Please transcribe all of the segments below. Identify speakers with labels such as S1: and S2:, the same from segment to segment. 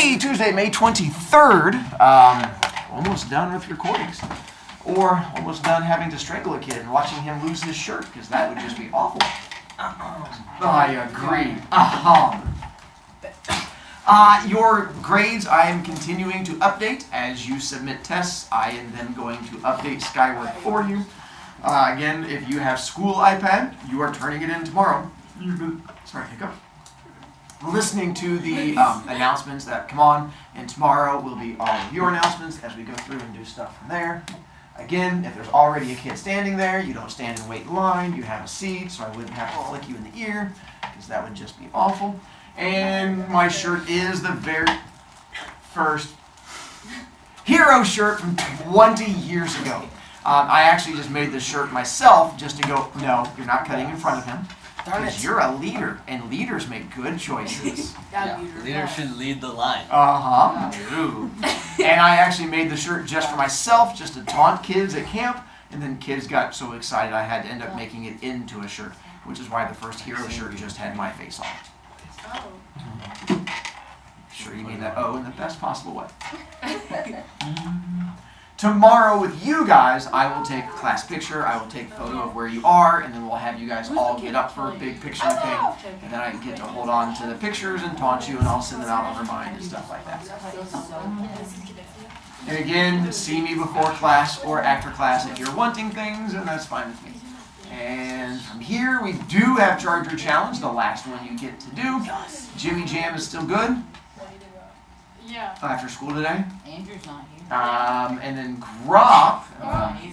S1: Hey, Tuesday, May 23rd. Almost done with recordings. Or almost done having to strangle a kid and watching him lose his shirt, because that would just be awful. I agree. Your grades I am continuing to update. As you submit tests, I am then going to update Skyward for you. Again, if you have school iPad, you are turning it in tomorrow. Sorry, hiccup. Listening to the announcements that come on, and tomorrow will be all of your announcements as we go through and do stuff from there. Again, if there's already a kid standing there, you don't stand and wait in line, you have a seat, so I wouldn't have to flick you in the ear, because that would just be awful. And my shirt is the very first hero shirt from 20 years ago. I actually just made this shirt myself just to go, no, you're not cutting in front of him. Because you're a leader, and leaders make good choices.
S2: Leaders should lead the line.
S1: And I actually made the shirt just for myself, just to taunt kids at camp, and then kids got so excited I had to end up making it into a shirt, which is why the first hero shirt just had my face on it. Sure you mean that O in the best possible way. Tomorrow with you guys, I will take a class picture, I will take a photo of where you are, and then we'll have you guys all get up for a big picture thing, and then I get to hold on to the pictures and taunt you, and I'll send them out on Remind and stuff like that. And again, see me before class or after class if you're wanting things, and that's fine with me. And from here, we do have Charger Challenge, the last one you get to do. Jimmy Jam is still good.
S3: Yeah.
S1: After school today.
S4: Andrew's not here.
S1: And then Grop,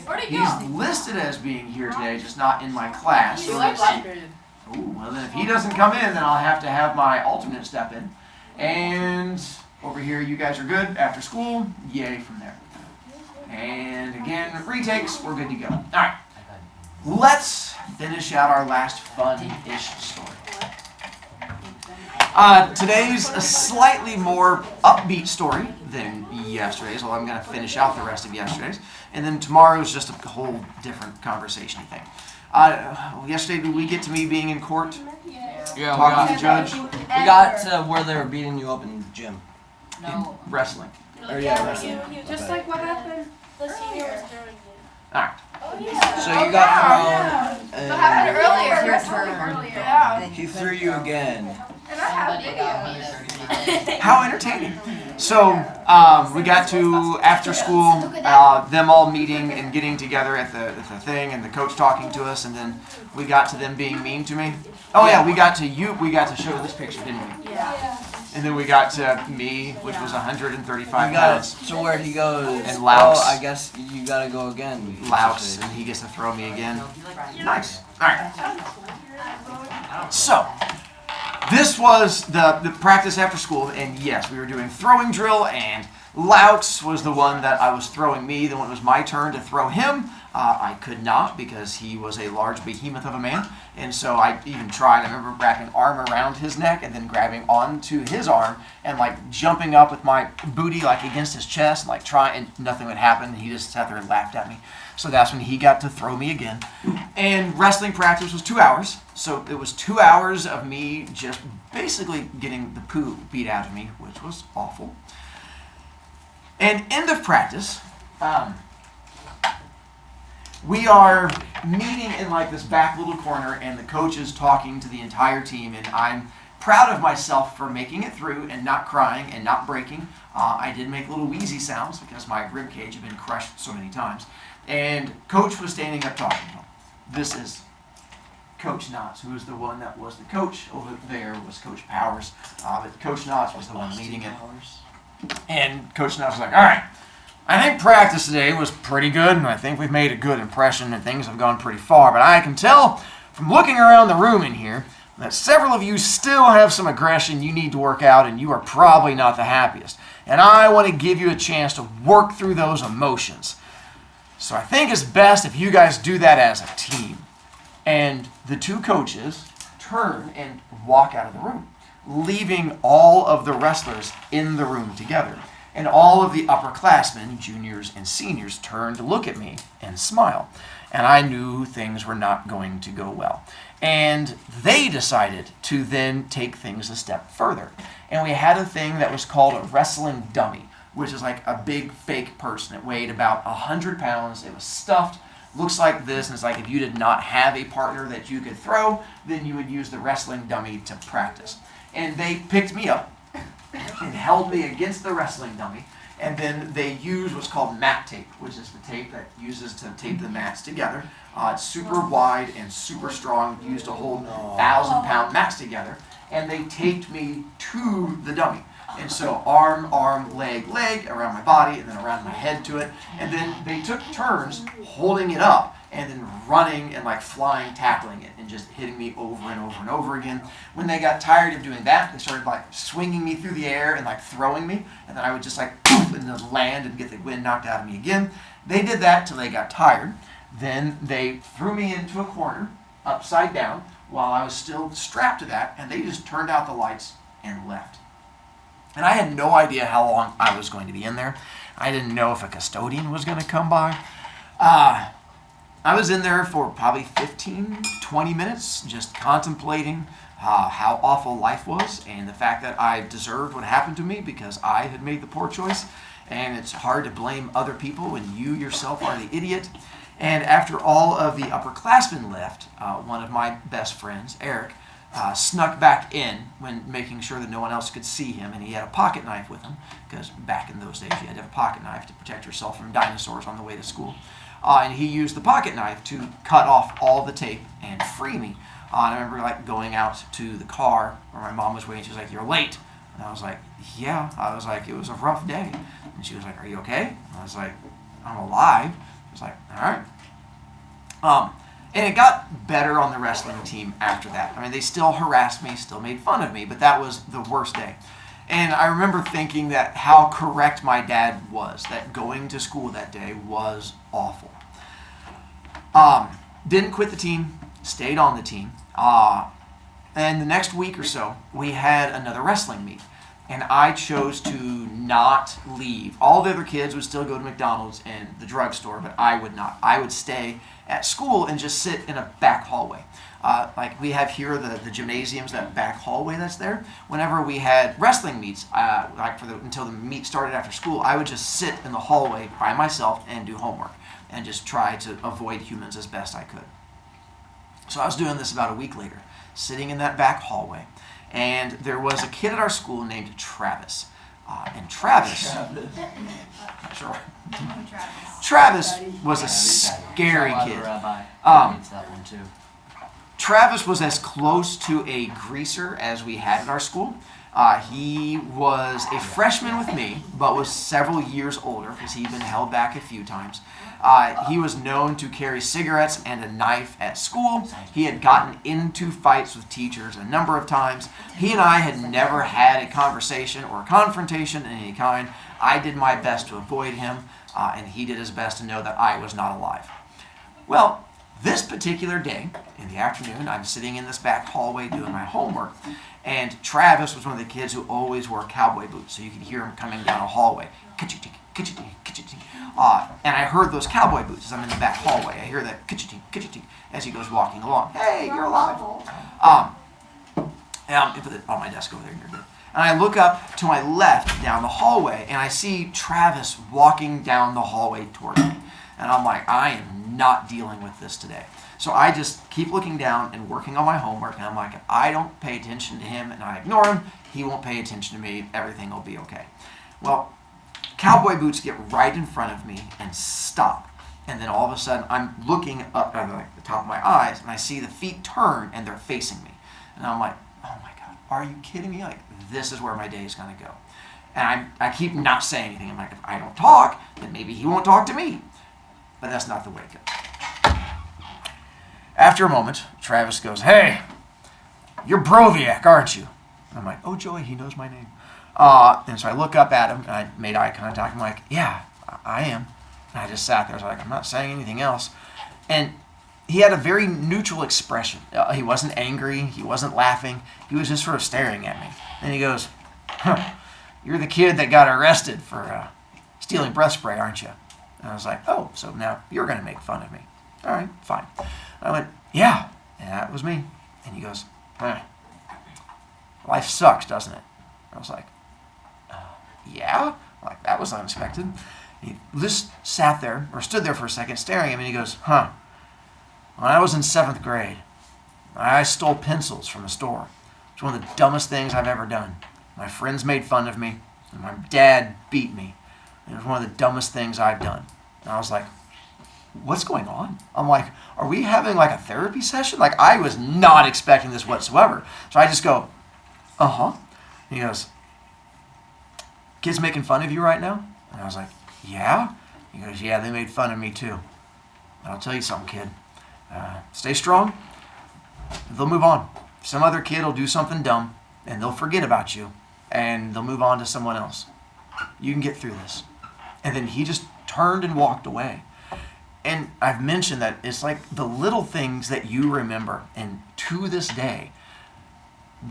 S3: Where'd he
S1: he's
S3: go?
S1: listed as being here today, just not in my class.
S3: You
S1: So
S3: like
S1: let's see.
S3: last period.
S1: Ooh, well then if he doesn't come in, then I'll have to have my alternate step in. And over here, you guys are good after school. Yay from there. And again, retakes, we're good to go. All right, let's finish out our last fun-ish story. Today's a slightly more upbeat story than yesterday's, although I'm going to finish out the rest of yesterday's. And then tomorrow's just a whole different conversation thing. Yesterday, did we get to me being in court?
S2: Yeah,
S1: Talking to the judge?
S2: we got to where they were beating you up in the gym.
S4: No.
S1: Wrestling.
S2: Or yeah, wrestling.
S3: Just like what happened earlier.
S1: Alright.
S2: So you got thrown,
S3: What happened earlier?
S4: Your turn.
S3: Yeah.
S2: he threw you again.
S3: And I have
S4: Somebody got me
S3: videos.
S4: to
S1: How entertaining. So, we got to, after school, them all meeting and getting together at the thing, and the coach talking to us, and then we got to them being mean to me. Oh yeah, we got to show this picture, didn't we?
S3: Yeah.
S1: And then we got to me, which was 135
S2: You got
S1: pounds.
S2: so where he goes.
S1: And Laos.
S2: Oh, I guess you gotta go again.
S1: Louse, and he gets to throw me again. Nice. Alright. So, this was the practice after school, and yes, we were doing throwing drill, and Laux was the one that I was throwing me. Then when it was my turn to throw him, I could not because he was a large behemoth of a man, and so I even tried. I remember wrapping arm around his neck and then grabbing onto his arm and like jumping up with my booty like against his chest, and like trying, and nothing would happen. He just sat there and laughed at me. So that's when he got to throw me again. And wrestling practice was 2 hours. So it was 2 hours of me just basically getting the poo beat out of me, which was awful. And end of practice, we are meeting in like this back little corner, and the coach is talking to the entire team, and I'm proud of myself for making it through and not crying and not breaking. I did make little wheezy sounds because my rib cage had been crushed so many times. And Coach was standing up talking to him. This is Coach Knotts, who is the one that was the coach. Over there was Coach Powers, but Coach Knotts was the one leading it. And Coach Knotts was like, all right, I think practice today was pretty good, and I think we've made a good impression, and things have gone pretty far. But I can tell from looking around the room in here that several of you still have some aggression you need to work out, and you are probably not the happiest. And I want to give you a chance to work through those emotions. So I think it's best if you guys do that as a team. And the two coaches turn and walk out of the room, leaving all of the wrestlers in the room together. And all of the upperclassmen, juniors and seniors, turned to look at me and smile. And I knew things were not going to go well. And they decided to then take things a step further. And we had a thing that was called a wrestling dummy, which is like a big fake person. It weighed about 100 pounds. It was stuffed, looks like this, and it's like if you did not have a partner that you could throw, then you would use the wrestling dummy to practice. And they picked me up and held me against the wrestling dummy. And then they used what's called mat tape, which is the tape that uses to tape the mats together. It's super wide and super strong, used to hold 1,000-pound mats together. And they taped me to the dummy. And so arm, leg, around my body, and then around my head to it. And then they took turns holding it up and then running and like flying, tackling it, and just hitting me over and over and over again. When they got tired of doing that, they started like swinging me through the air and like throwing me, and then I would just like poof and then land and get the wind knocked out of me again. They did that till they got tired. Then they threw me into a corner, upside down, while I was still strapped to that, and they just turned out the lights and left. And I had no idea how long I was going to be in there. I didn't know if a custodian was going to come by. I was in there for probably 15, 20 minutes, just contemplating how awful life was and the fact that I deserved what happened to me because I had made the poor choice. And it's hard to blame other people when you yourself are the idiot. And after all of the upperclassmen left, one of my best friends, Eric, snuck back in when making sure that no one else could see him, and he had a pocket knife with him, because back in those days you had to have a pocket knife to protect yourself from dinosaurs on the way to school. And he used the pocket knife to cut off all the tape and free me. And I remember like going out to the car where my mom was waiting. She was like, "You're late." And I was like, "Yeah." I was like, "It was a rough day." And she was like, "Are you okay?" And I was like, "I'm alive." I was like, "All right." And it got better on the wrestling team after that. I mean, they still harassed me, still made fun of me, but that was the worst day. And I remember thinking that how correct my dad was, that going to school that day was awful. Didn't quit the team, stayed on the team. And the next week or so, we had another wrestling meet. And I chose to not leave. All the other kids would still go to McDonald's and the drugstore, but I would not. I would stay at school and just sit in a back hallway. Like we have here, the gymnasiums, that back hallway that's there. Whenever we had wrestling meets, until the meet started after school, I would just sit in the hallway by myself and do homework and just try to avoid humans as best I could. So I was doing this about a week later, sitting in that back hallway. And there was a kid at our school named Travis. And Travis was a scary kid.
S2: That one too.
S1: Travis was as close to a greaser as we had at our school. He was a freshman with me, but was several years older because he'd been held back a few times. He was known to carry cigarettes and a knife at school. He had gotten into fights with teachers a number of times. He and I had never had a conversation or a confrontation of any kind. I did my best to avoid him, and he did his best to know that I was not alive. Well, this particular day, in the afternoon, I'm sitting in this back hallway doing my homework, and Travis was one of the kids who always wore cowboy boots, so you could hear him coming down a hallway. Ka-ching, ka-ching, ka-ching. And I heard those cowboy boots as I'm in the back hallway. I hear that ka-ching, ka-ching as he goes walking along. "Hey, you're alive." And I put it on my desk over there. You're good. And I look up to my left down the hallway, and I see Travis walking down the hallway toward me. And I'm like, I am not dealing with this today. So I just keep looking down and working on my homework, and I'm like, if I don't pay attention to him and I ignore him, he won't pay attention to me. Everything will be okay. Well, cowboy boots get right in front of me and stop. And then all of a sudden, I'm looking up at the top of my eyes, and I see the feet turn, and they're facing me. And I'm like, oh my God, are you kidding me? Like, this is where my day is going to go. And I keep not saying anything. I'm like, if I don't talk, then maybe he won't talk to me. But that's not the way it goes. After a moment, Travis goes, "Hey, you're Broviac, aren't you?" And I'm like, "Oh, Joey, he knows my name." And so I look up at him, and I made eye contact. I'm like, "Yeah, I am." And I just sat there. I was like, I'm not saying anything else. And he had a very neutral expression. He wasn't angry. He wasn't laughing. He was just sort of staring at me. And he goes, "Huh, you're the kid that got arrested for stealing breath spray, aren't you?" And I was like, "Oh, so now you're going to make fun of me. All right, fine." I went, "Yeah, And that was me. And he goes, life sucks, doesn't it? I was like, yeah? Like, that was unexpected. He just sat there, or stood there for a second, staring at me, and he goes, when I was in 7th grade, I stole pencils from a store. It's one of the dumbest things I've ever done. My friends made fun of me, and my dad beat me. It was one of the dumbest things I've done. And I was like, what's going on? I'm like, are we having like a therapy session? Like, I was not expecting this whatsoever. So I just go, He goes, kids making fun of you right now? And I was like, yeah? He goes, yeah, they made fun of me too. I'll tell you something, kid. Stay strong. They'll move on. Some other kid will do something dumb, and they'll forget about you, and they'll move on to someone else. You can get through this. And then he just turned and walked away. And I've mentioned that it's like the little things that you remember. And to this day,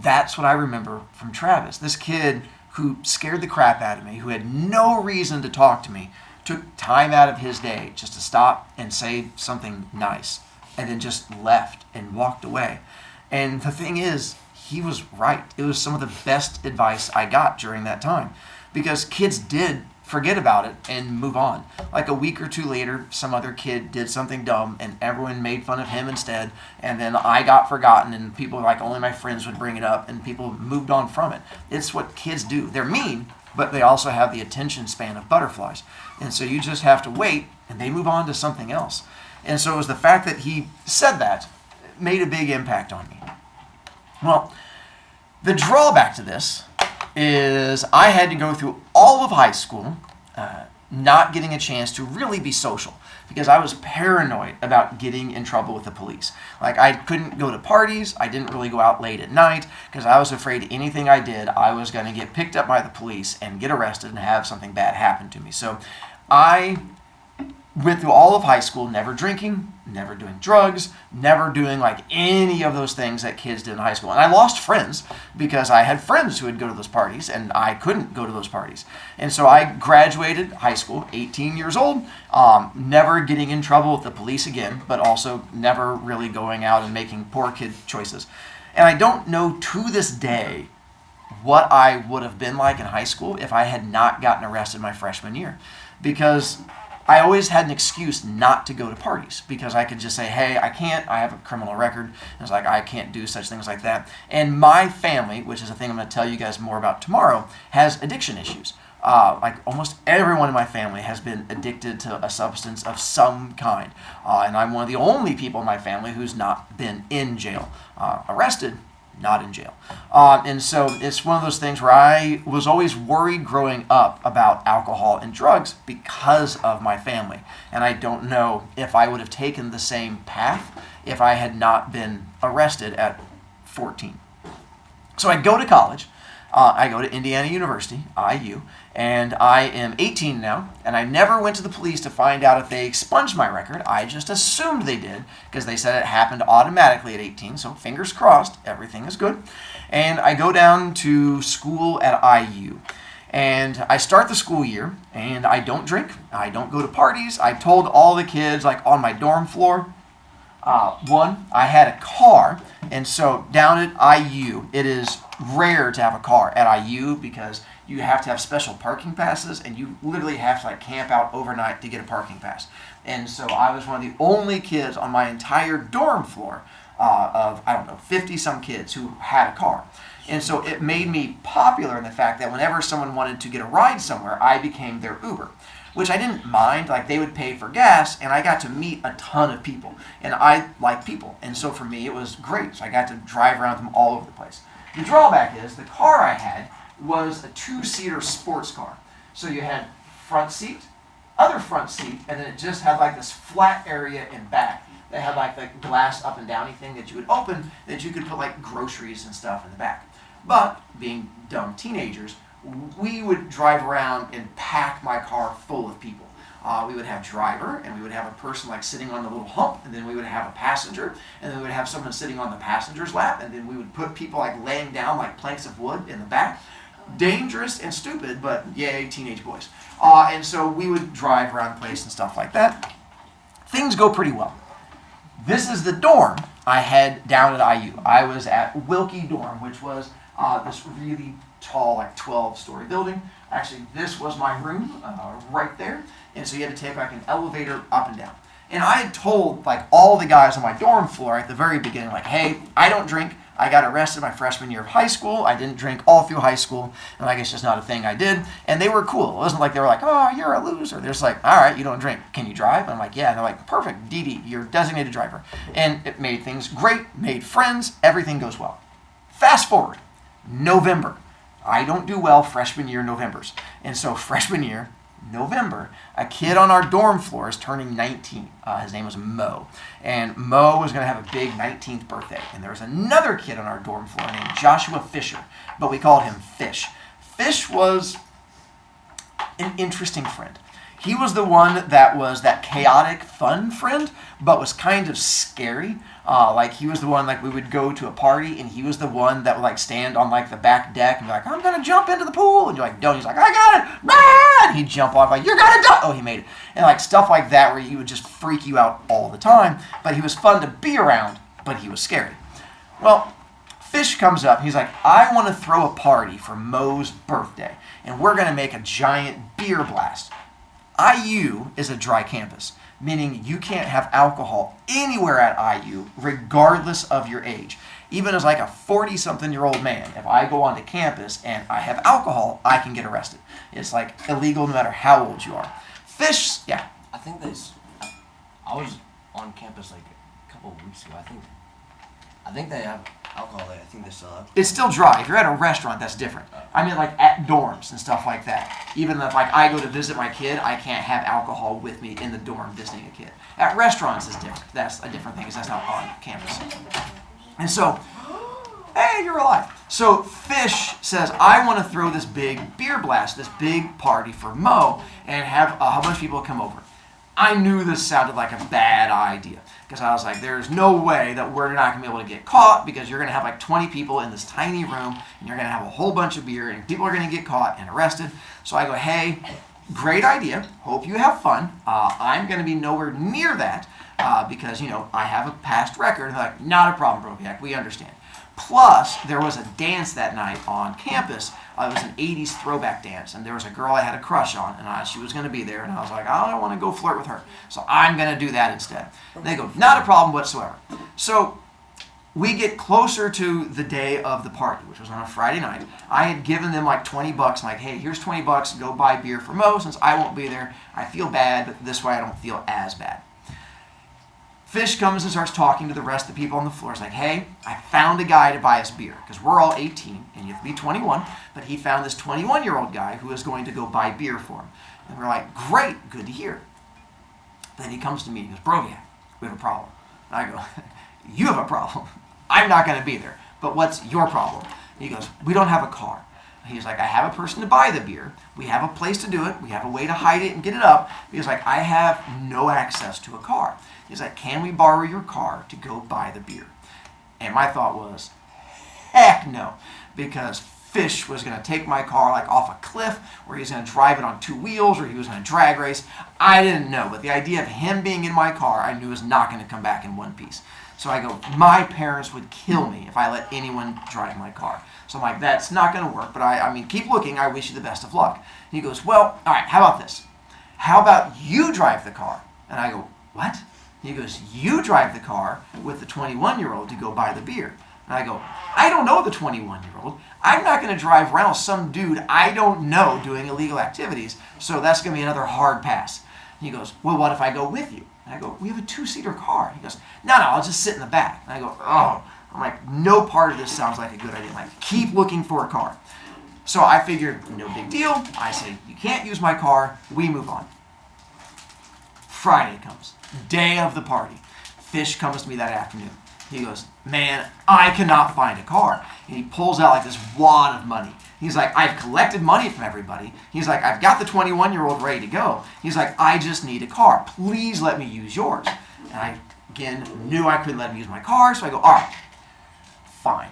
S1: that's what I remember from Travis. This kid who scared the crap out of me, who had no reason to talk to me, took time out of his day just to stop and say something nice, and then just left and walked away. And the thing is, he was right. It was some of the best advice I got during that time, because kids did forget about it and move on. Like a week or two later, some other kid did something dumb and everyone made fun of him instead, and then I got forgotten, and people, like, only my friends would bring it up, and people moved on from it. It's what kids do. They're mean, but they also have the attention span of butterflies. And so you just have to wait, and they move on to something else. And so it was the fact that he said that made a big impact on me. Well, the drawback to this is I had to go through all of high school not getting a chance to really be social, because I was paranoid about getting in trouble with the police. Like, I couldn't go to parties. I didn't really go out late at night because I was afraid anything I did, I was going to get picked up by the police and get arrested and have something bad happen to me. So I went through all of high school never drinking, never doing drugs, never doing like any of those things that kids did in high school. And I lost friends because I had friends who would go to those parties and I couldn't go to those parties. And so I graduated high school, 18 years old, never getting in trouble with the police again, but also never really going out and making poor kid choices. And I don't know to this day what I would have been like in high school if I had not gotten arrested my freshman year, because I always had an excuse not to go to parties, because I could just say, hey, I can't, I have a criminal record. And it's like, I can't do such things like that. And my family, which is a thing I'm going to tell you guys more about tomorrow, has addiction issues. Like almost everyone in my family has been addicted to a substance of some kind. And I'm one of the only people in my family who's not been in jail. Arrested, not in jail. And so it's one of those things where I was always worried growing up about alcohol and drugs because of my family. And I don't know if I would have taken the same path if I had not been arrested at 14. So I go to college. I go to Indiana University, IU, and I am 18 now, and I never went to the police to find out if they expunged my record. I just assumed they did, because they said it happened automatically at 18, so fingers crossed, everything is good. And I go down to school at IU, and I start the school year, and I don't drink, I don't go to parties. I told all the kids, like on my dorm floor, one, I had a car, and so down at IU, it is rare to have a car at IU because you have to have special parking passes, and you literally have to like camp out overnight to get a parking pass. And so I was one of the only kids on my entire dorm floor of, I don't know, 50 some kids who had a car. And so it made me popular in the fact that whenever someone wanted to get a ride somewhere, I became their Uber, which I didn't mind. Like, they would pay for gas, and I got to meet a ton of people, and I like people. And so for me, it was great. So I got to drive around them all over the place. The drawback is the car I had was a 2-seater sports car. So you had front seat, other front seat, and then it just had like this flat area in back that had like the glass up and downy thing that you would open that you could put like groceries and stuff in the back. But being dumb teenagers, we would drive around and pack my car full of people. We would have driver, and we would have a person like sitting on the little hump, and then we would have a passenger, and then we would have someone sitting on the passenger's lap, and then we would put people like laying down like planks of wood in the back. Dangerous and stupid, but yay, teenage boys. And so we would drive around the place and stuff like that. Things go pretty well. This is the dorm I head down at IU. I was at Wilkie Dorm, which was this really tall, like 12-story building. Actually, this was my room right there. And so you had to take like an elevator up and down. And I had told like all the guys on my dorm floor at the very beginning, like, hey, I don't drink. I got arrested my freshman year of high school. I didn't drink all through high school. And like, it's just not a thing I did. And they were cool. It wasn't like they were like, oh, you're a loser. They're just like, all right, you don't drink. Can you drive? And I'm like, yeah. And they're like, perfect, Dee Dee, you're designated driver. And it made things great, made friends, everything goes well. Fast forward, November. I don't do well freshman year Novembers. And so freshman year, November, a kid on our dorm floor is turning 19. His name was Mo. And Mo was going to have a big 19th birthday. And there was another kid on our dorm floor named Joshua Fisher, but we called him Fish. Fish was an interesting friend. He was the one that was that chaotic, fun friend, but was kind of scary. Like he was the one, like we would go to a party and he was the one that would like stand on like the back deck and be like, I'm gonna jump into the pool. And you're like, don't. He's like, I got it. Ah! And he'd jump off like, you're gonna die. Oh, he made it. And like stuff like that where he would just freak you out all the time. But he was fun to be around, but he was scary. Well, Fish comes up. He's like, I want to throw a party for Mo's birthday. And we're gonna make a giant beer blast. IU is a dry campus, meaning you can't have alcohol anywhere at IU, regardless of your age. Even as like a 40-something-year-old man, if I go onto campus and I have alcohol, I can get arrested. It's like illegal no matter how old you are. Fish, yeah.
S2: I think I was on campus like a couple of weeks ago. I think they have alcohol there. I think they still have.
S1: It's still dry. If you're at a restaurant, that's different. I mean, like at dorms and stuff like that. Even if like I go to visit my kid, I can't have alcohol with me in the dorm visiting a kid. At restaurants is different. That's a different thing because that's not on campus. And so, hey, you're alive. So Fish says, I want to throw this big beer blast, this big party for Mo, and have a bunch of people come over. I knew this sounded like a bad idea because I was like, there's no way that we're not going to be able to get caught because you're going to have like 20 people in this tiny room and you're going to have a whole bunch of beer and people are going to get caught and arrested. So I go, hey, great idea. Hope you have fun. I'm going to be nowhere near that because, you know, I have a past record. And they're like, not a problem, Brovicast. We understand. Plus, there was a dance that night on campus. It was an 80s throwback dance, and there was a girl I had a crush on, and she was going to be there, and I was like, I don't want to go flirt with her, so I'm going to do that instead. And they go, not a problem whatsoever. So we get closer to the day of the party, which was on a Friday night. I had given them like $20, like, hey, here's $20, go buy beer for Mo, since I won't be there. I feel bad, but this way I don't feel as bad. Fish comes and starts talking to the rest of the people on the floor. He's like, hey, I found a guy to buy us beer because we're all 18 and you have to be 21. But he found this 21-year-old guy who is going to go buy beer for him. And we're like, great, good to hear. Then he comes to me and goes, Brovia, we have a problem. And I go, you have a problem. I'm not going to be there. But what's your problem? And he goes, we don't have a car. He's like, I have a person to buy the beer. We have a place to do it. We have a way to hide it and get it up. He's like, I have no access to a car. He's like, can we borrow your car to go buy the beer? And my thought was, heck no. Because Fish was going to take my car like off a cliff, or he's going to drive it on two wheels, or he was going to drag race. I didn't know. But the idea of him being in my car, I knew was not going to come back in one piece. So I go, my parents would kill me if I let anyone drive my car. So I'm like, that's not going to work. But I mean, keep looking. I wish you the best of luck. And he goes, well, all right, how about this? How about you drive the car? And I go, what? He goes, you drive the car with the 21-year-old to go buy the beer. And I go, I don't know the 21-year-old. I'm not going to drive around with some dude I don't know doing illegal activities, so that's going to be another hard pass. And he goes, well, what if I go with you? And I go, we have a two-seater car. He goes, no, I'll just sit in the back. And I go, oh. I'm like, no part of this sounds like a good idea. I'm like, keep looking for a car. So I figured, no big deal. I say, you can't use my car. We move on. Friday comes, day of the party. Fish comes to me that afternoon. He goes, man, I cannot find a car. And he pulls out like this wad of money. He's like, I've collected money from everybody. He's like, I've got the 21-year-old ready to go. He's like, I just need a car. Please let me use yours. And I, again, knew I couldn't let him use my car, so I go, all right, fine.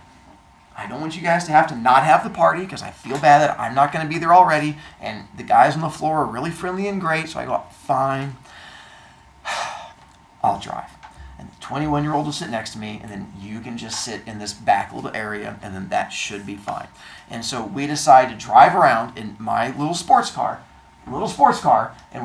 S1: I don't want you guys to have to not have the party because I feel bad that I'm not going to be there already. And the guys on the floor are really friendly and great, so I go, fine. I'll drive. And the 21-year-old will sit next to me, and then you can just sit in this back little area, and then that should be fine. And so we decided to drive around in my little sports car, and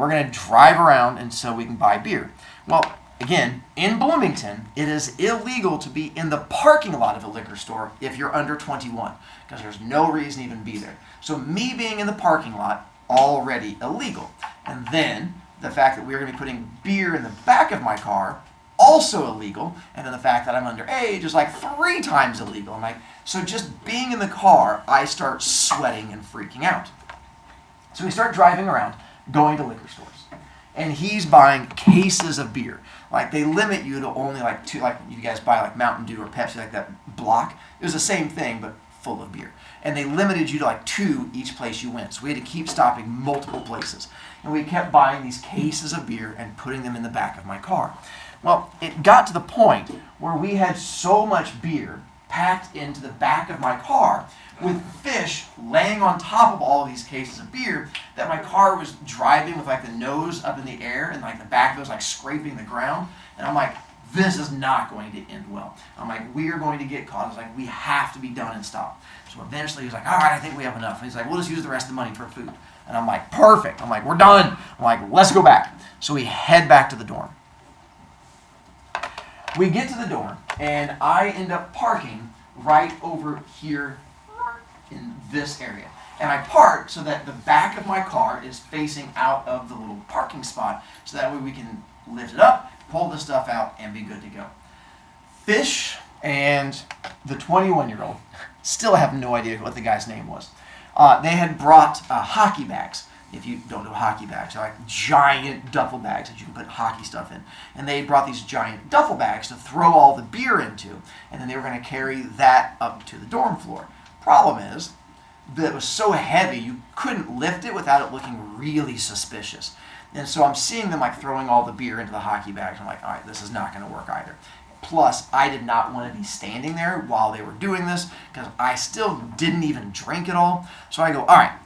S1: we're going to drive around until we can buy beer. Well, again, in Bloomington, it is illegal to be in the parking lot of a liquor store if you're under 21, because there's no reason to even be there. So me being in the parking lot, already illegal. And then the fact that we were going to be putting beer in the back of my car, also illegal. And then the fact that I'm underage is like 3 times illegal. I'm like, so just being in the car, I start sweating and freaking out. So we start driving around, going to liquor stores. And he's buying cases of beer. Like, they limit you to only like 2, like you guys buy like Mountain Dew or Pepsi, like that block. It was the same thing, but full of beer. And they limited you to like 2 each place you went. So we had to keep stopping multiple places. And we kept buying these cases of beer and putting them in the back of my car. Well, it got to the point where we had so much beer packed into the back of my car with fish laying on top of all of these cases of beer that my car was driving with like the nose up in the air and like the back of it was like scraping the ground. And I'm like, this is not going to end well. I'm like, we are going to get caught. I was like, we have to be done and stop. So eventually he was like, all right, I think we have enough. And he's like, we'll just use the rest of the money for food. And I'm like, perfect. I'm like, we're done. I'm like, let's go back. So we head back to the dorm. We get to the dorm, and I end up parking right over here in this area. And I park so that the back of my car is facing out of the little parking spot, so that way we can lift it up, pull the stuff out, and be good to go. Fish and the 21-year-old, still have no idea what the guy's name was. They had brought hockey bags. If you don't know hockey bags, they're like giant duffel bags that you can put hockey stuff in. And they brought these giant duffel bags to throw all the beer into, and then they were going to carry that up to the dorm floor. Problem is that it was so heavy you couldn't lift it without it looking really suspicious. And so I'm seeing them like throwing all the beer into the hockey bags. I'm like, all right, this is not going to work either. Plus, I did not want to be standing there while they were doing this because I still didn't even drink it all. So I go, all right,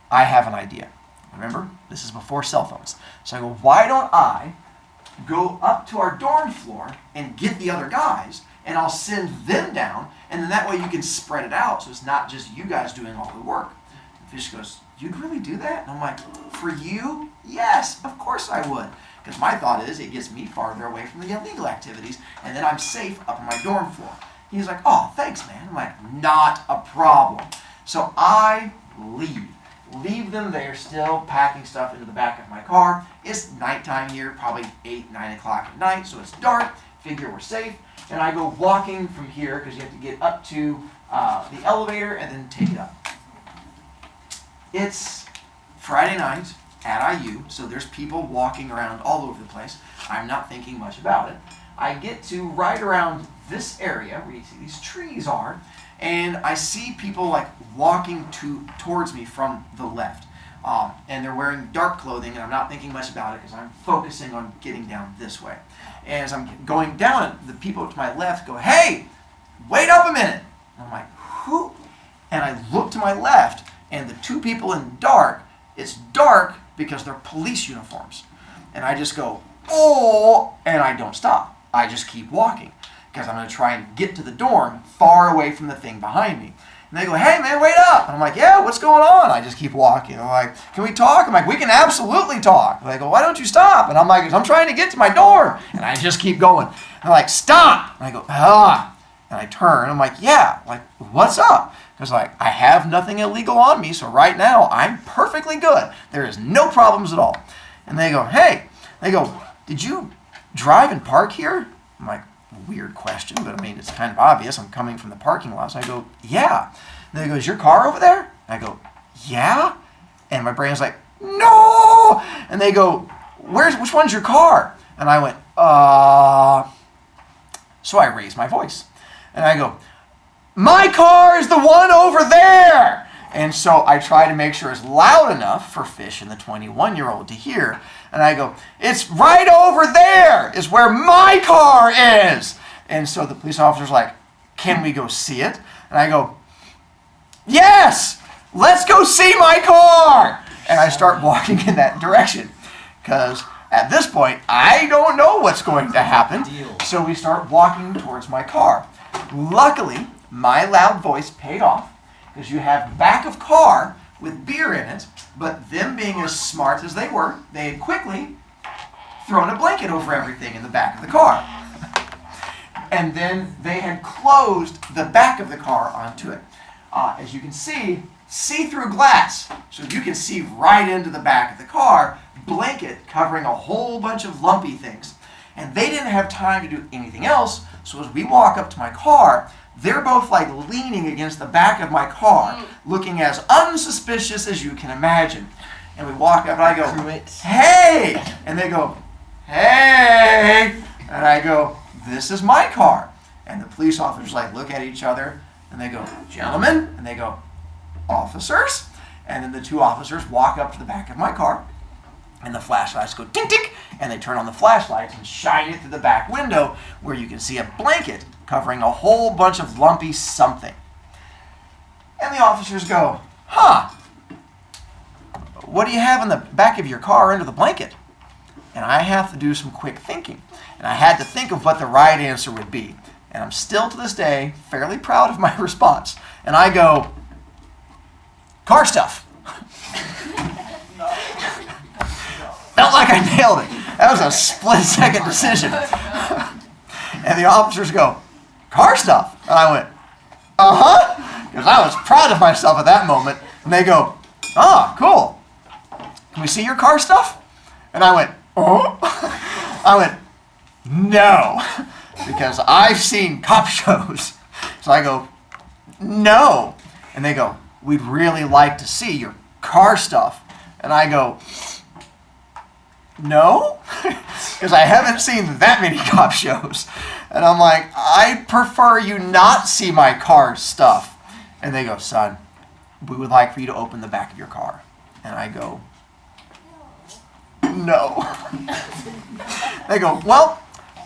S1: I have an idea. Remember, this is before cell phones. So I go, why don't I go up to our dorm floor and get the other guys, and I'll send them down, and then that way you can spread it out so it's not just you guys doing all the work. And Fish goes, you'd really do that? And I'm like, for you? Yes, of course I would. Because my thought is it gets me farther away from the illegal activities, and then I'm safe up on my dorm floor. He's like, oh, thanks, man. I'm like, not a problem. So I leave them there still packing stuff into the back of my car. It's nighttime here, probably 8, 9 o'clock at night, so it's dark. Figure we're safe. And I go walking from here because you have to get up to the elevator and then take it up. It's Friday night at IU, so there's people walking around all over the place. I'm not thinking much about it. I get to right around this area where you see these trees are, and I see people like walking towards me from the left. And they're wearing dark clothing, and I'm not thinking much about it because I'm focusing on getting down this way. And as I'm going down, the people to my left go, hey, wait up a minute. And I'm like, who? And I look to my left, and the 2 people in dark, it's dark because they're police uniforms. And I just go, oh, and I don't stop. I just keep walking because I'm going to try and get to the dorm far away from the thing behind me. And they go, hey, man, wait up. And I'm like, yeah, what's going on? I just keep walking. I'm like, can we talk? I'm like, we can absolutely talk. And they go, why don't you stop? And I'm like, I'm trying to get to my dorm. And I just keep going. And they're like, stop. And I go, ah. And I turn. I'm like, yeah, like, what's up? Because, like, I have nothing illegal on me, so right now I'm perfectly good. There is no problems at all. And they go, hey. They go, did you drive and park here? I'm like, weird question, but I mean, it's kind of obvious. I'm coming from the parking lot. So I go, yeah. And they go, is your car over there? And I go, yeah. And my brain's like, no. And they go, which one's your car? And I went, So I raised my voice. And I go, my car is the one over there. And so I try to make sure it's loud enough for Fish and the 21-year-old to hear. And I go, it's right over there is where my car is. And so the police officer's like, can we go see it? And I go, yes, let's go see my car. And I start walking in that direction because At this point, I don't know what's going to happen.
S2: Deal.
S1: So we start walking towards my car. Luckily, my loud voice paid off because you have back of car with beer in it, but them being as smart as they were, they had quickly thrown a blanket over everything in the back of the car. And then they had closed the back of the car onto it. As you can see-through glass, so you can see right into the back of the car, blanket covering a whole bunch of lumpy things. And they didn't have time to do anything else, so as we walk up to my car, they're both like leaning against the back of my car, looking as unsuspicious as you can imagine. And we walk up and I go, "Hey!" And they go, "Hey!" And I go, "This is my car." And the police officers like look at each other and they go, "Gentlemen," and they go, "Officers." And then the two officers walk up to the back of my car and the flashlights go tick tick, and they turn on the flashlights and shine it through the back window where you can see a blanket covering a whole bunch of lumpy something. And the officers go, "Huh, what do you have in the back of your car under the blanket?" And I have to do some quick thinking. And I had to think of what the right answer would be. And I'm still to this day fairly proud of my response. And I go, "Car stuff." Felt like I nailed it. That was a split-second decision. And the officers go, "Car stuff?" And I went, "Uh-huh," because I was proud of myself at that moment. And they go, "Oh, cool. Can we see your car stuff?" And I went, "Oh?" I went, "No," because I've seen cop shows. So I go, "No." And they go, "We'd really like to see your car stuff." And I go, "No," because I haven't seen that many cop shows. And I'm like, "I prefer you not see my car stuff." And they go, "Son, we would like for you to open the back of your car." And I go, "No." They go, "Well,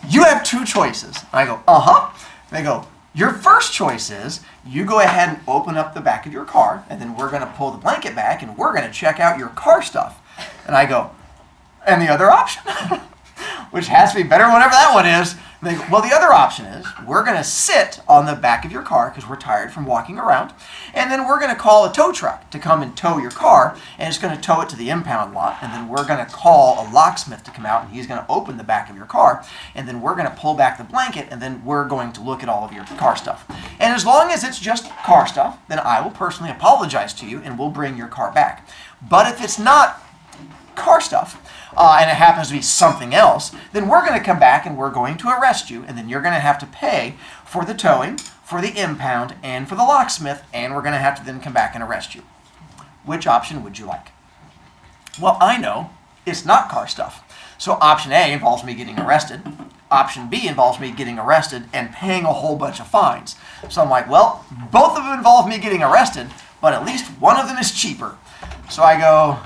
S1: you have two choices." And I go, "Uh-huh." They go, "Your first choice is you go ahead and open up the back of your car, and then we're going to pull the blanket back, and we're going to check out your car stuff." And I go, "And the other option?" Which has to be better, whatever that one is. And they go, "Well, the other option is we're going to sit on the back of your car because we're tired from walking around, and then we're going to call a tow truck to come and tow your car, and it's going to tow it to the impound lot, and then we're going to call a locksmith to come out, and he's going to open the back of your car, and then we're going to pull back the blanket, and then we're going to look at all of your car stuff. And as long as it's just car stuff, then I will personally apologize to you, and we'll bring your car back. But if it's not car stuff, and it happens to be something else, then we're going to come back and we're going to arrest you, and then you're going to have to pay for the towing, for the impound, and for the locksmith, and we're going to have to then come back and arrest you. Which option would you like?" Well, I know it's not car stuff. So option A involves me getting arrested. Option B involves me getting arrested and paying a whole bunch of fines. So I'm like, well, both of them involve me getting arrested, but at least one of them is cheaper. So I go,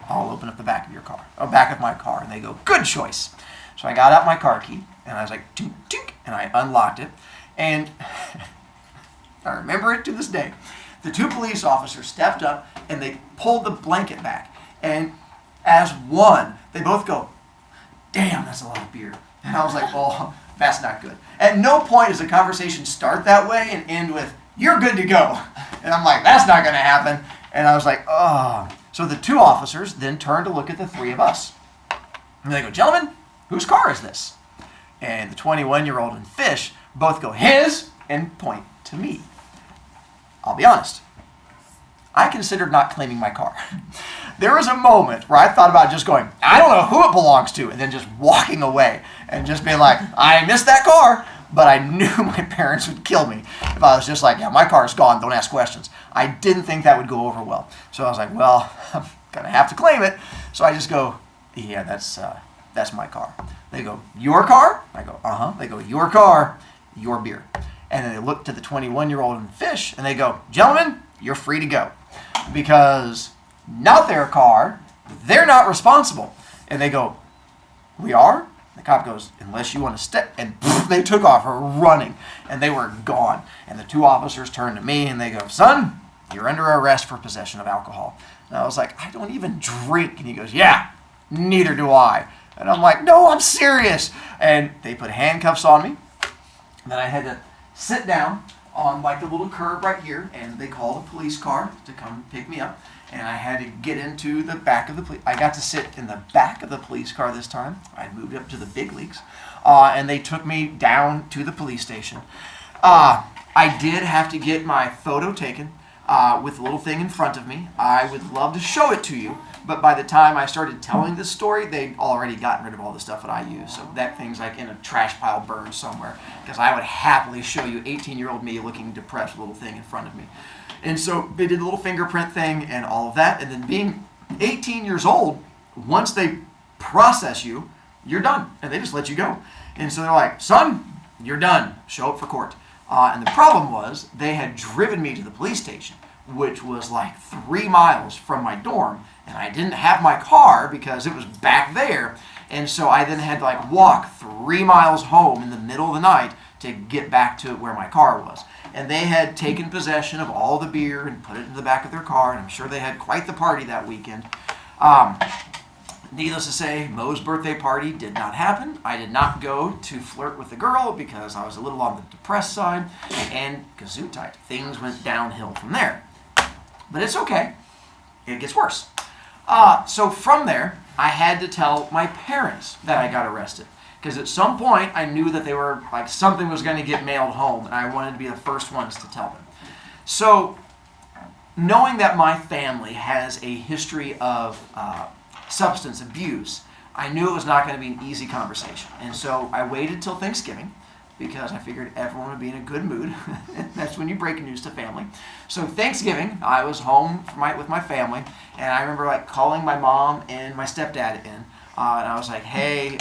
S1: "I'll open up the back of your car, or back of my car." And they go, "Good choice." So I got out my car key, and I was like, tink, tink, and I unlocked it. And I remember it to this day. The two police officers stepped up, and they pulled the blanket back. And as one, they both go, "Damn, that's a lot of beer." And I was like, "Oh, that's not good." At no point does the conversation start that way and end with, "You're good to go." And I'm like, that's not going to happen. And I was like, oh. So the two officers then turned to look at the three of us. And they go, "Gentlemen, whose car is this?" And the 21-year-old and Fish both go, "His," and point to me. I'll be honest. I considered not claiming my car. There was a moment where I thought about just going, "I don't know who it belongs to," and then just walking away and just being like, "I missed that car," but I knew my parents would kill me if I was just like, "Yeah, my car's gone, don't ask questions." I didn't think that would go over well. So I was like, well, I'm going to have to claim it. So I just go, "Yeah, that's my car." They go, "Your car?" I go, "Uh-huh." They go, "Your car, your beer." And then they look to the 21-year-old and Fish, and they go, "Gentlemen, you're free to go." Because not their car, they're not responsible. And they go, "We are?" The cop goes, "Unless you want to step," and they took off running, and they were gone. And the two officers turned to me, and they go, "Son, you're under arrest for possession of alcohol." And I was like, "I don't even drink." And he goes, "Yeah, neither do I. And I'm like, no, I'm serious. And they put handcuffs on me. And then I had to sit down on like the little curb right here, and they called a police car to come pick me up. And I had to get into the back of the police. I got to sit in the back of the police car this time. I moved up to the big leagues, and they took me down to the police station. I did have to get my photo taken with the little thing in front of me. I would love to show it to you, but by the time I started telling this story, they'd already gotten rid of all the stuff that I use. So that thing's like in a trash pile burned somewhere, because I would happily show you 18-year-old me looking depressed with a little thing in front of me. And so they did the little fingerprint thing and all of that. And then being 18 years old, once they process you, you're done. And they just let you go. And so they're like, son, you're done. Show up for court. And the problem was they had driven me to the police station, which was like 3 miles from my dorm. And I didn't have my car because it was back there. And so I then had to like walk 3 miles home in the middle of the night to get back to where my car was. And they had taken possession of all the beer and put it in the back of their car, and I'm sure they had quite the party that weekend. Needless to say, Mo's birthday party did not happen. I did not go to flirt with the girl because I was a little on the depressed side, and gesundheit, things went downhill from there. But it's okay. It gets worse. So from there, I had to tell my parents that I got arrested. Because at some point, I knew that they were, like, something was going to get mailed home, and I wanted to be the first ones to tell them. So, knowing that my family has a history of substance abuse, I knew it was not going to be an easy conversation. And so, I waited till Thanksgiving, because I figured everyone would be in a good mood. That's when you break news to family. So, Thanksgiving, I was home with my family, and I remember, like, calling my mom and my stepdad in, and I was like, hey,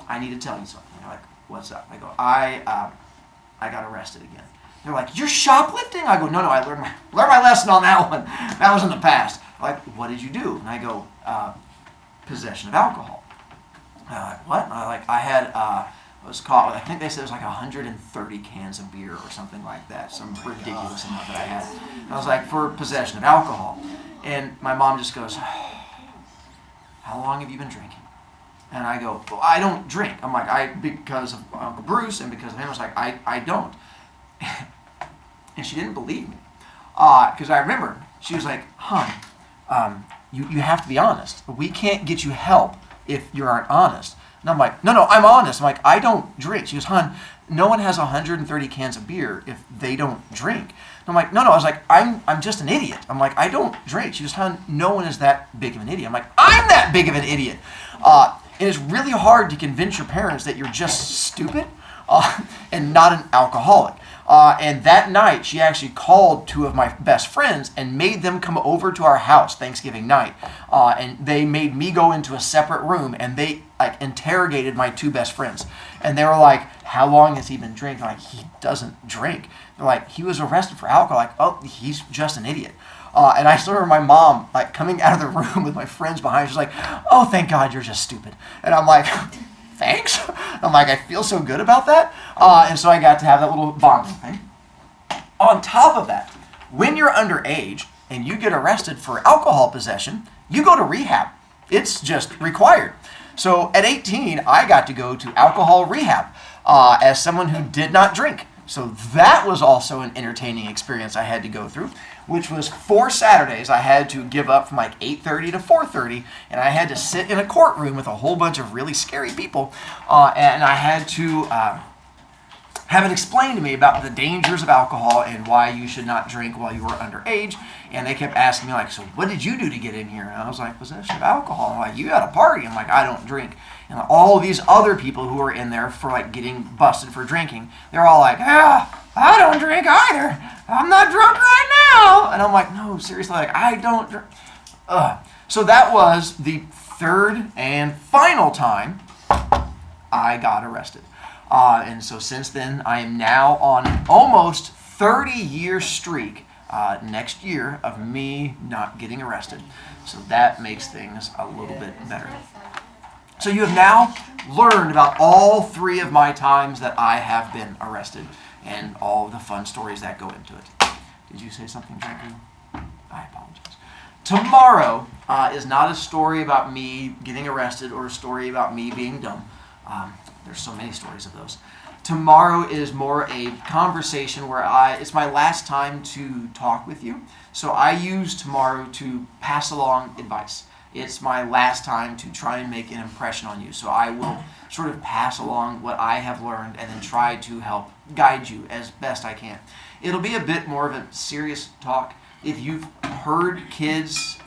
S1: I need to tell you something. They're like, what's up? I go, I got arrested again. They're like, you're shoplifting? I go, no, I learned my lesson on that one. That was in the past. They're like, what did you do? And I go, possession of alcohol. They're like, what? And I had, was caught with, I think they said it was like 130 cans of beer or something like that. Some ridiculous amount that I had. And I was like, for possession of alcohol. And my mom just goes, how long have you been drinking? And I go, well, I don't drink. I'm like, because of Uncle Bruce and because of him, I was like, I don't. And she didn't believe me. Because I remember, she was like, hon, you have to be honest. We can't get you help if you aren't honest. And I'm like, no, I'm honest. I'm like, I don't drink. She goes, hon, no one has 130 cans of beer if they don't drink. And I'm like, no, I was like, I'm just an idiot. I'm like, I don't drink. She goes, hon, no one is that big of an idiot. I'm like, I'm that big of an idiot. And it's really hard to convince your parents that you're just stupid and not an alcoholic. And that night, she actually called 2 of my best friends and made them come over to our house Thanksgiving night. And they made me go into a separate room, and they interrogated my 2 best friends. And they were like, how long has he been drinking? I'm like, he doesn't drink. They're like, he was arrested for alcohol. Like, oh, he's just an idiot. And I still remember my mom coming out of the room with my friends behind. She's like, oh, thank God you're just stupid. And I'm like, thanks. I'm like, I feel so good about that. And so I got to have that little bonding thing. On top of that, when you're underage and you get arrested for alcohol possession, you go to rehab. It's just required. So at 18, I got to go to alcohol rehab as someone who did not drink. So that was also an entertaining experience I had to go through, which was 4 Saturdays I had to give up from like 8:30 to 4:30, and I had to sit in a courtroom with a whole bunch of really scary people, and I had to have it explained to me about the dangers of alcohol and why you should not drink while you were underage. And they kept asking me, like, so what did you do to get in here? And I was like, possession of alcohol. I'm like, you had a party. I'm like, I don't drink. And all of these other people who were in there for like getting busted for drinking, they're all like, yeah, I don't drink either. I'm not drunk right now. And I'm like, no, seriously, like, I don't drink. So that was the 3rd and final time I got arrested. And so since then, I am now on an almost 30-year streak next year of me not getting arrested. So that makes things a little bit better. So you have now learned about all 3 of my times that I have been arrested and all of the fun stories that go into it. Did you say something, Jackie? I apologize. Tomorrow, is not a story about me getting arrested or a story about me being dumb. There's so many stories of those. Tomorrow is more a conversation where it's my last time to talk with you. So I use tomorrow to pass along advice. It's my last time to try and make an impression on you. So I will sort of pass along what I have learned and then try to help guide you as best I can. It'll be a bit more of a serious talk. If you've heard kids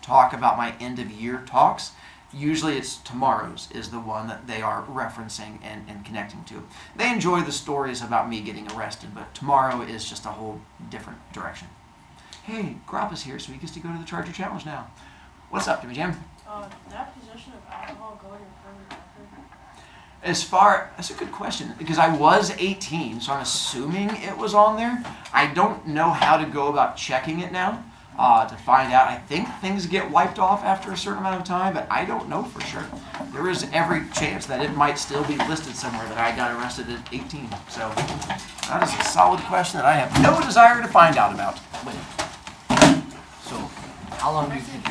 S1: talk about my end of year talks, usually it's tomorrow's is the one that they are referencing and connecting to. They enjoy the stories about me getting arrested, but tomorrow is just a whole different direction. Hey, Grop is here, so he gets to go to the Charger Challenge now. What's up, Jimmy Jam?
S5: That possession of alcohol go in your permanent record?
S1: That's a good question, because I was 18, so I'm assuming it was on there. I don't know how to go about checking it now to find out. I think things get wiped off after a certain amount of time, but I don't know for sure. There is every chance that it might still be listed somewhere that I got arrested at 18. So that is a solid question that I have no desire to find out about.
S2: Wait. So, how long do you think